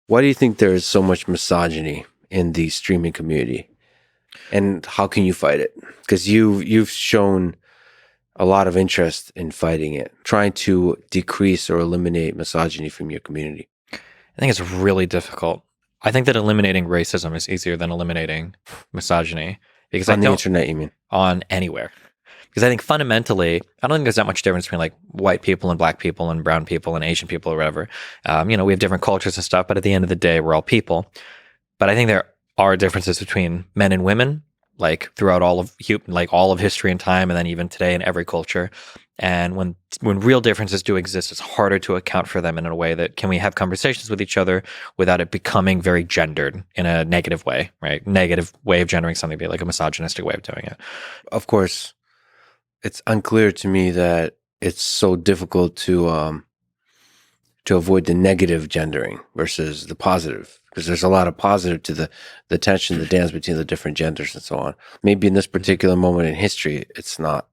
Why do you think there is so much misogyny in the streaming community? And how can you fight it? Because you've shown a lot of interest in fighting it, trying to decrease or eliminate misogyny from your community. I think it's really difficult. I think that eliminating racism is easier than eliminating misogyny because On the internet, you mean? On anywhere. Because I think fundamentally, I don't think there's that much difference between like white people and black people and brown people and Asian people or whatever. We have different cultures and stuff, but at the end of the day, we're all people. But I think there are differences between men and women, like throughout all of history and time, and then even today in every culture. And when real differences do exist, it's harder to account for them in a way that can we have conversations with each other without it becoming very gendered in a negative way, right? Negative way of gendering something be like a misogynistic way of doing it. Of course, it's unclear to me that it's so difficult to avoid the negative gendering versus the positive, because there's a lot of positive to the tension, the dance between the different genders and so on. Maybe in this particular moment in history, it's not,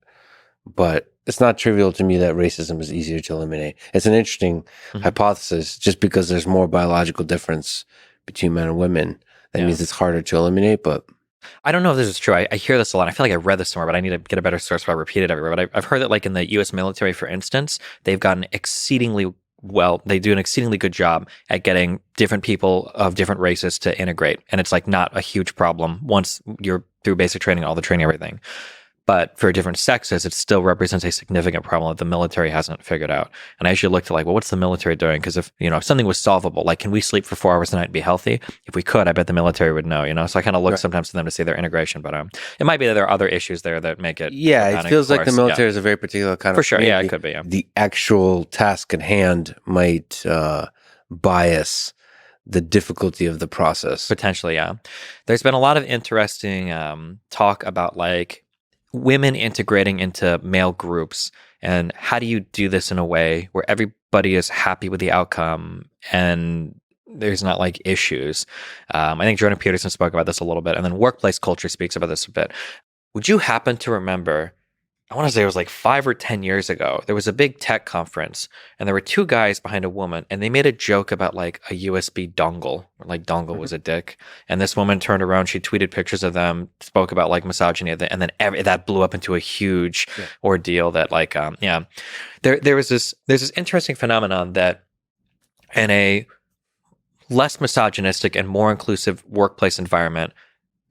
but it's not trivial to me that racism is easier to eliminate. It's an interesting hypothesis. Just because there's more biological difference between men and women, that means it's harder to eliminate, but I don't know if this is true. I hear this a lot. I feel like I read this somewhere, but I need to get a better source so I repeat it everywhere. But I've heard that like in the U.S. military, for instance, they've gotten exceedingly well, they do an exceedingly good job at getting different people of different races to integrate. And it's like not a huge problem once you're through basic training, all the training, everything. But for different sexes, it still represents a significant problem that the military hasn't figured out. And I usually look to like, well, what's the military doing? Because if something was solvable, like can we sleep for 4 hours a night and be healthy? If we could, I bet the military would know. So I kind of look sometimes to them to see their integration. But it might be that there are other issues there that make it. Yeah, it feels like the military is a very particular kind of. For sure, yeah, it could be. Yeah. The actual task at hand might bias the difficulty of the process. Potentially, yeah. There's been a lot of interesting talk about like women integrating into male groups, and how do you do this in a way where everybody is happy with the outcome and there's not like issues. I think Jordan Peterson spoke about this a little bit, and then workplace culture speaks about this a bit. Would you happen to remember, I want to say it was like 5 or 10 years ago, there was a big tech conference and there were 2 guys behind a woman and they made a joke about like a USB dongle, or like dongle was a dick. And this woman turned around, she tweeted pictures of them, spoke about like misogyny, and then that blew up into a huge ordeal that like, there's this interesting phenomenon that in a less misogynistic and more inclusive workplace environment,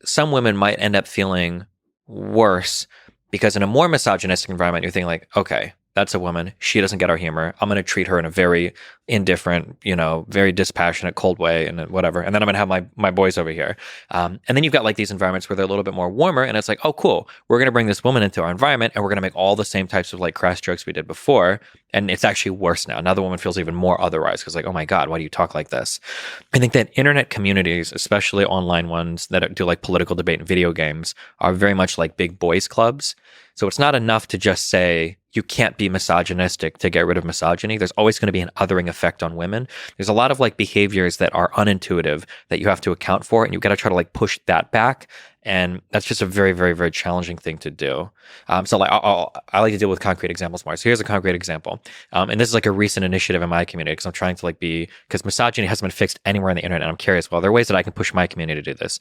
some women might end up feeling worse. Because in a more misogynistic environment, you're thinking like, okay, that's a woman. She doesn't get our humor. I'm going to treat her in a very indifferent, very dispassionate, cold way and whatever. And then I'm going to have my boys over here. And then you've got like these environments where they're a little bit more warmer. And it's like, oh, cool. We're going to bring this woman into our environment and we're going to make all the same types of like crass jokes we did before. And it's actually worse now. Now the woman feels even more otherized because like, oh my God, why do you talk like this? I think that internet communities, especially online ones that do like political debate and video games, are very much like big boys clubs. So it's not enough to just say you can't be misogynistic to get rid of misogyny. There's always going to be an othering effect on women. There's a lot of like behaviors that are unintuitive that you have to account for, and you've got to try to like push that back. And that's just a very, very, very challenging thing to do. So like I like to deal with concrete examples more. So here's a concrete example. And this is like a recent initiative in my community because I'm trying to like because misogyny hasn't been fixed anywhere on the internet. And I'm curious, well, there are ways that I can push my community to do this.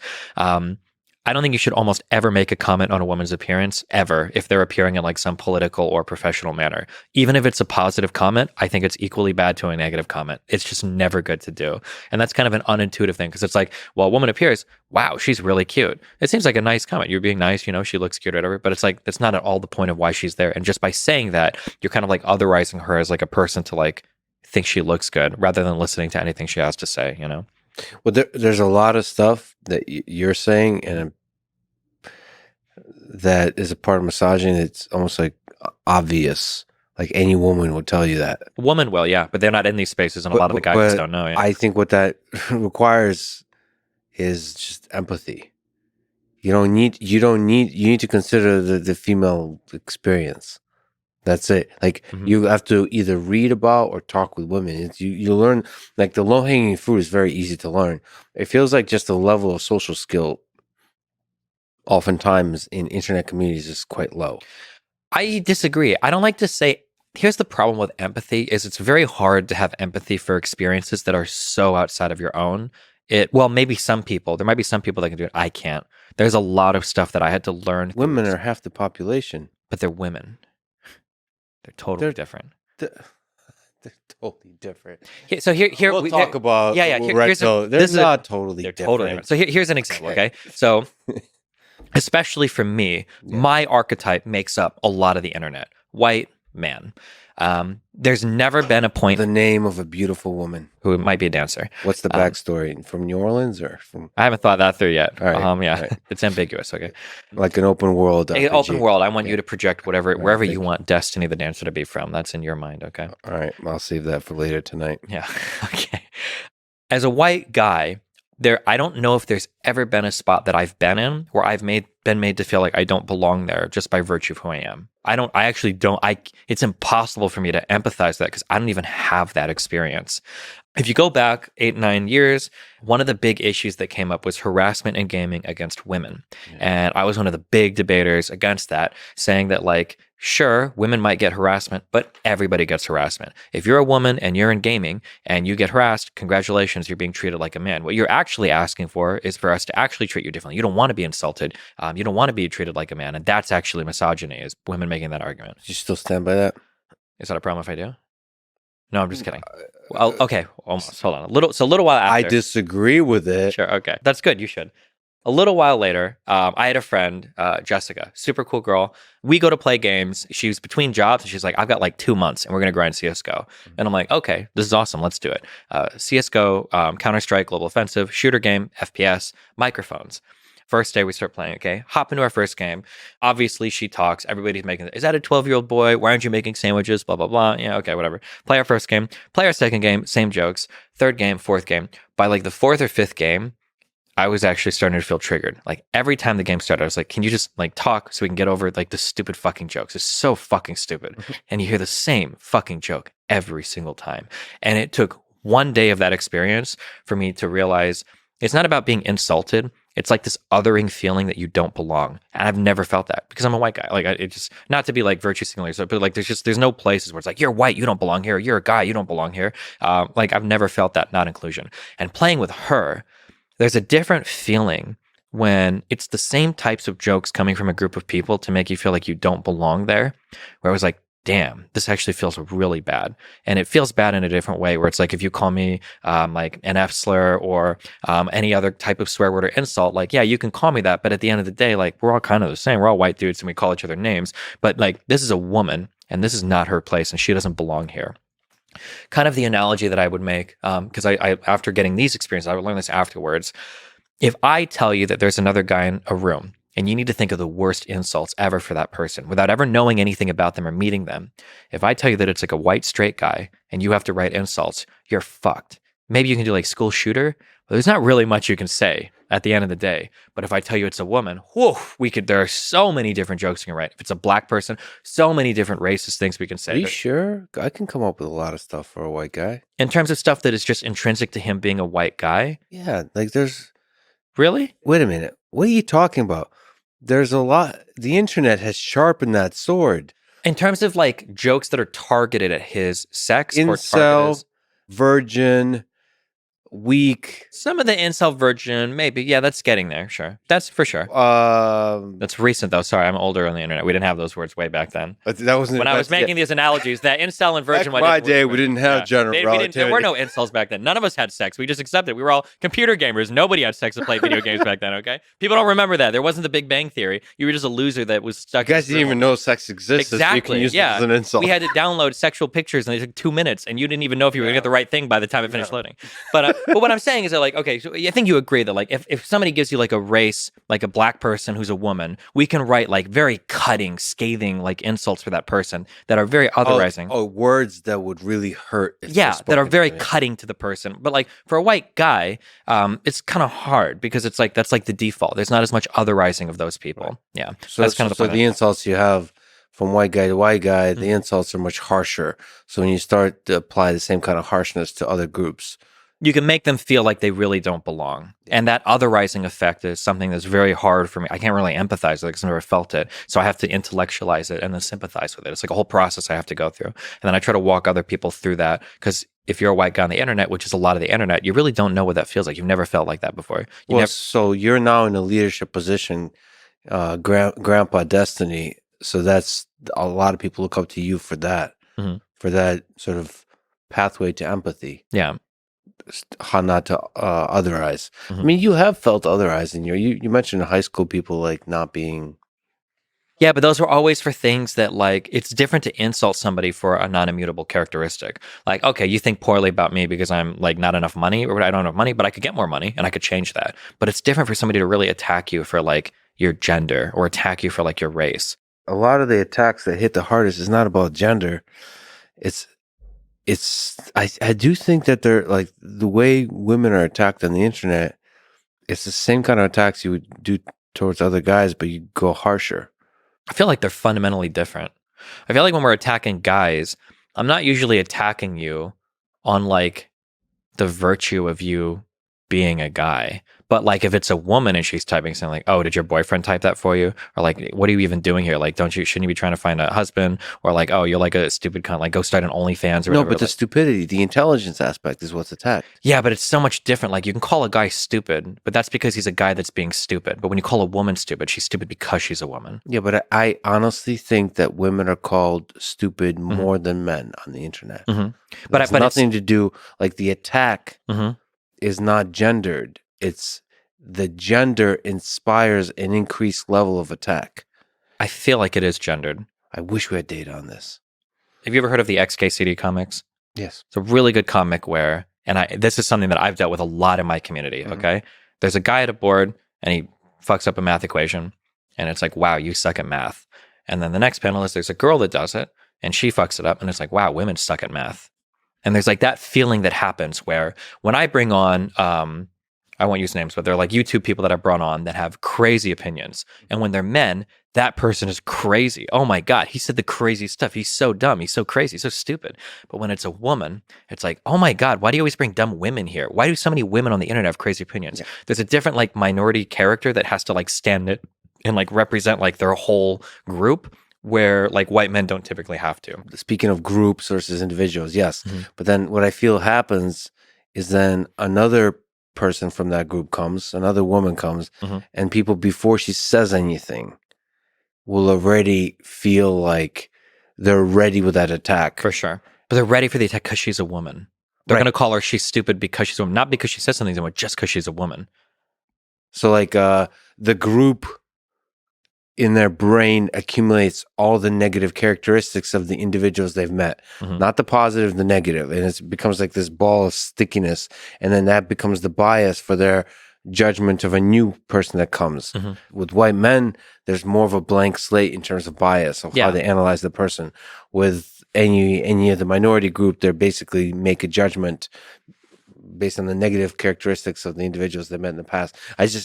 I don't think you should almost ever make a comment on a woman's appearance, ever, if they're appearing in like some political or professional manner. Even if it's a positive comment, I think it's equally bad to a negative comment. It's just never good to do. And that's kind of an unintuitive thing because it's like, well, a woman appears, wow, she's really cute. It seems like a nice comment. You're being nice, she looks cute or whatever, but it's like, that's not at all the point of why she's there. And just by saying that, you're kind of like otherizing her as like a person to like think she looks good rather than listening to anything she has to say, Well, there's a lot of stuff that you're saying, and that is a part of misogyny. It's almost like obvious. Like any woman will tell you that. A woman will, yeah, but they're not in these spaces, and a lot of the guys don't know. Yeah. I think what that requires is just empathy. You need to consider the female experience. That's it. Like you have to either read about or talk with women. You learn, like the low hanging fruit is very easy to learn. It feels like just the level of social skill oftentimes in internet communities is quite low. I disagree. I don't like to say here's the problem with empathy is it's very hard to have empathy for experiences that are so outside of your own. Well, maybe some people, there might be some people that can do it. I can't. There's a lot of stuff that I had to learn. Women are half the population. But they're women. They're totally different. They're totally different. So here we'll talk about here's they're not totally different. Totally different. So here's an example, okay? So especially for me, my archetype makes up a lot of the internet. White man. There's never been a point. The name of a beautiful woman who might be a dancer. What's the backstory? From New Orleans or from? I haven't thought that through yet. All right, yeah, right. It's ambiguous. Okay, like an open world. An open world. I want you to project wherever you want Destiny the dancer to be from. That's in your mind. Okay. All right, I'll save that for later tonight. Yeah. Okay. As a white guy, I don't know if there's ever been a spot that I've been in where I've been made to feel like I don't belong there just by virtue of who I am. I actually don't. It's impossible for me to empathize that because I don't even have that experience. If you go back 8-9 years, one of the big issues that came up was harassment in gaming against women. Yeah. And I was one of the big debaters against that, saying that like, sure, women might get harassment, but everybody gets harassment. If you're a woman and you're in gaming and you get harassed, congratulations, you're being treated like a man. What you're actually asking for is for us to actually treat you differently. You don't want to be insulted. You don't want to be treated like a man. And that's actually misogyny, is women making that argument. You still stand by that? Is that a problem if I do? No, I'm just kidding. Well, okay, almost. Hold on. A little while after. I disagree with it. Sure, okay. That's good. You should. A little while later, I had a friend, Jessica, super cool girl. We go to play games. She was between jobs, and she's like, I've got like 2 months, and we're going to grind CSGO. And I'm like, okay, this is awesome. Let's do it. CSGO, Counter-Strike, Global Offensive, shooter game, FPS, microphones. First day we start playing, okay? Hop into our first game. Obviously, she talks. Everybody's making, is that a 12-year-old boy? Why aren't you making sandwiches? Blah, blah, blah. Yeah, okay, whatever. Play our first game. Play our second game. Same jokes. Third game, fourth game. By like the fourth or fifth game, I was actually starting to feel triggered. Like every time the game started, I was like, can you just like talk so we can get over like the stupid fucking jokes? It's so fucking stupid. And you hear the same fucking joke every single time. And it took one day of that experience for me to realize it's not about being insulted. It's like this othering feeling that you don't belong. And I've never felt that because I'm a white guy. Like it just, not to be like virtue signaling, but like there's no places where it's like, you're white, you don't belong here. You're a guy, you don't belong here. Like I've never felt that not inclusion. And playing with her, there's a different feeling when it's the same types of jokes coming from a group of people to make you feel like you don't belong there. Where I was like, damn, this actually feels really bad. And it feels bad in a different way where it's like if you call me like an F slur or any other type of swear word or insult, like, yeah, you can call me that. But at the end of the day, like we're all kind of the same. We're all white dudes and we call each other names. But like this is a woman and this is not her place and she doesn't belong here. Kind of the analogy that I would make, because I after getting these experiences, I would learn this afterwards. If I tell you that there's another guy in a room and you need to think of the worst insults ever for that person without ever knowing anything about them or meeting them, if I tell you that it's like a white straight guy and you have to write insults, you're fucked. Maybe you can do like school shooter, but there's not really much you can say at the end of the day. But if I tell you it's a woman, whew, there are so many different jokes you can write. If it's a black person, so many different racist things we can say. Are you sure? I can come up with a lot of stuff for a white guy. In terms of stuff that is just intrinsic to him being a white guy? Yeah, like there's... Really? Wait a minute. What are you talking about? There's a lot... The internet has sharpened that sword. In terms of like jokes that are targeted at his sex? Incel, virgin... weak. Some of the incel virgin, maybe. Yeah, that's getting there. Sure. That's for sure. That's recent, though. Sorry, I'm older on the internet. We didn't have those words way back then. That wasn't when I was making these analogies. That incel and virgin. Back in my day, we didn't have general relativity. There were no incels back then. None of us had sex. We just accepted it. We were all computer gamers. Nobody had sex to play video games back then, okay? People don't remember that. There wasn't the Big Bang Theory. You were just a loser that was stuck. You guys didn't even know sex existed. Exactly. So you can use it as an insult. We had to download sexual pictures, and they took 2 minutes, and you didn't even know if you were going to get the right thing by the time it finished loading. But what I'm saying is that, like, okay, so I think you agree that, like, if somebody gives you, like, a race, like a black person who's a woman, we can write, like, very cutting, scathing, like, insults for that person that are very otherizing. Oh, words that would really hurt. Yeah, that are very cutting to the person. But, like, for a white guy, it's kind of hard because it's, like, that's, like, the default. There's not as much otherizing of those people. Right. Yeah. So that's kind of the insults you have from white guy to white guy, the insults are much harsher. So when you start to apply the same kind of harshness to other groups, you can make them feel like they really don't belong. And that otherizing effect is something that's very hard for me. I can't really empathize with it because I've never felt it. So I have to intellectualize it and then sympathize with it. It's like a whole process I have to go through. And then I try to walk other people through that because if you're a white guy on the internet, which is a lot of the internet, you really don't know what that feels like. You've never felt like that before. So you're now in a leadership position, Grandpa Destiny. So that's a lot of people look up to you for that, for that sort of pathway to empathy. Yeah. How not to otherize. I mean, you have felt otherized in you mentioned in high school people like not being. Yeah, but those were always for things that, like, it's different to insult somebody for a non-immutable characteristic. Like, okay, you think poorly about me because I'm like not enough money or I don't have money, but I could get more money and I could change that. But it's different for somebody to really attack you for like your gender or attack you for like your race. A lot of the attacks that hit the hardest is not about gender. I do think that they're like the way women are attacked on the internet. It's the same kind of attacks you would do towards other guys, but you go harsher. I feel like they're fundamentally different. I feel like when we're attacking guys, I'm not usually attacking you on like the virtue of you being a guy. But like if it's a woman and she's typing something like, oh, did your boyfriend type that for you? Or like, what are you even doing here? Like, shouldn't you be trying to find a husband? Or like, oh, you're like a stupid cunt, like go start an OnlyFans or whatever. No, but the stupidity, the intelligence aspect is what's attacked. Yeah, but it's so much different. Like you can call a guy stupid, but that's because he's a guy that's being stupid. But when you call a woman stupid, she's stupid because she's a woman. Yeah, but I honestly think that women are called stupid more than men on the internet. But it's nothing to do, like the attack is not gendered. It's the gender inspires an increased level of attack. I feel like it is gendered. I wish we had data on this. Have you ever heard of the XKCD comics? Yes. It's a really good comic where, and this is something that I've dealt with a lot in my community, okay? There's a guy at a board and he fucks up a math equation and it's like, wow, you suck at math. And then the next panel is there's a girl that does it and she fucks it up and it's like, wow, women suck at math. And there's like that feeling that happens where when I bring on, I won't use names, but they're like YouTube people that I've brought on that have crazy opinions. And when they're men, that person is crazy. Oh my God, he said the crazy stuff. He's so dumb. He's so crazy. He's so stupid. But when it's a woman, it's like, oh my God, why do you always bring dumb women here? Why do so many women on the internet have crazy opinions? Yeah. There's a different like minority character that has to like stand it and like represent like their whole group, where like white men don't typically have to. Speaking of groups versus individuals, yes. But then what I feel happens is then another person from that group comes, another woman comes, and people before she says anything will already feel like they're ready with that attack. For sure. But they're ready for the attack because she's a woman. They're going to call her she's stupid because she's a woman, not because she says something to them, just because she's a woman. So like the group in their brain accumulates all the negative characteristics of the individuals they've met, not the positive, the negative. And it becomes like this ball of stickiness. And then that becomes the bias for their judgment of a new person that comes. With white men, there's more of a blank slate in terms of bias of how they analyze the person. With any of the minority group, they basically make a judgment based on the negative characteristics of the individuals they met in the past.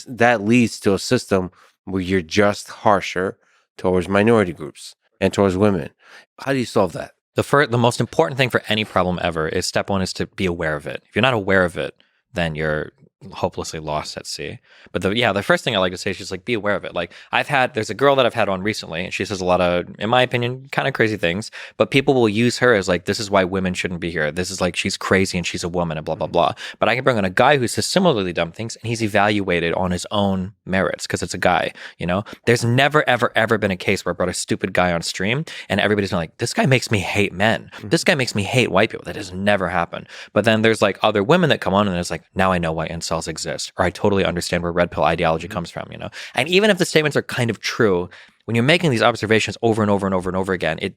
That leads to a system where you're just harsher towards minority groups and towards women. How do you solve that? The most important thing for any problem ever is step one is to be aware of it. If you're not aware of it, then you're hopelessly lost at sea. But the first thing I like to say is just like be aware of it. Like there's a girl that I've had on recently and she says a lot of, in my opinion, kind of crazy things, but people will use her as like, this is why women shouldn't be here. This is like, she's crazy and she's a woman and blah, blah, blah. But I can bring on a guy who says similarly dumb things and he's evaluated on his own merits because it's a guy, you know? There's never, ever, ever been a case where I brought a stupid guy on stream and everybody's been like, this guy makes me hate men. This guy makes me hate white people. That has never happened. But then there's like other women that come on and it's like, now I know why incels exist. Or I totally understand where red pill ideology comes from, you know? And even if the statements are kind of true, when you're making these observations over and over and over and over again, it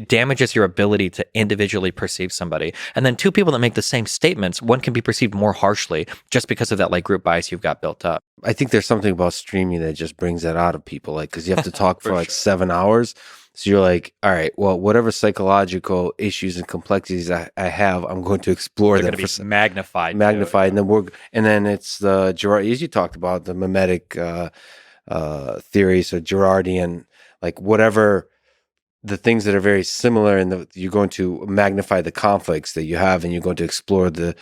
damages your ability to individually perceive somebody. And then two people that make the same statements, one can be perceived more harshly just because of that like group bias you've got built up. I think there's something about streaming that just brings that out of people, like, because you have to talk for like 7 hours. So you're like, all right, well, whatever psychological issues and complexities I have, I'm going to explore them. They're going to be magnified. And then it's the Gerard, as you talked about, the mimetic theory, so Girardian, like whatever the things that are very similar, and you're going to magnify the conflicts that you have, and you're going to explore the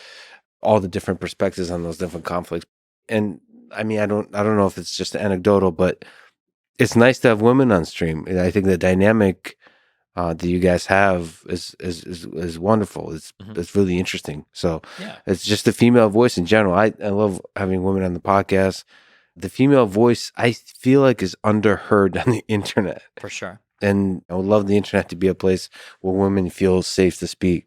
all the different perspectives on those different conflicts. And I mean, I don't know if it's just anecdotal, but it's nice to have women on stream. And I think the dynamic that you guys have is wonderful. It's really interesting. So Yeah. it's just the female voice in general. I love having women on the podcast. The female voice, I feel like, is underheard on the internet. For sure. And I would love the internet to be a place where women feel safe to speak.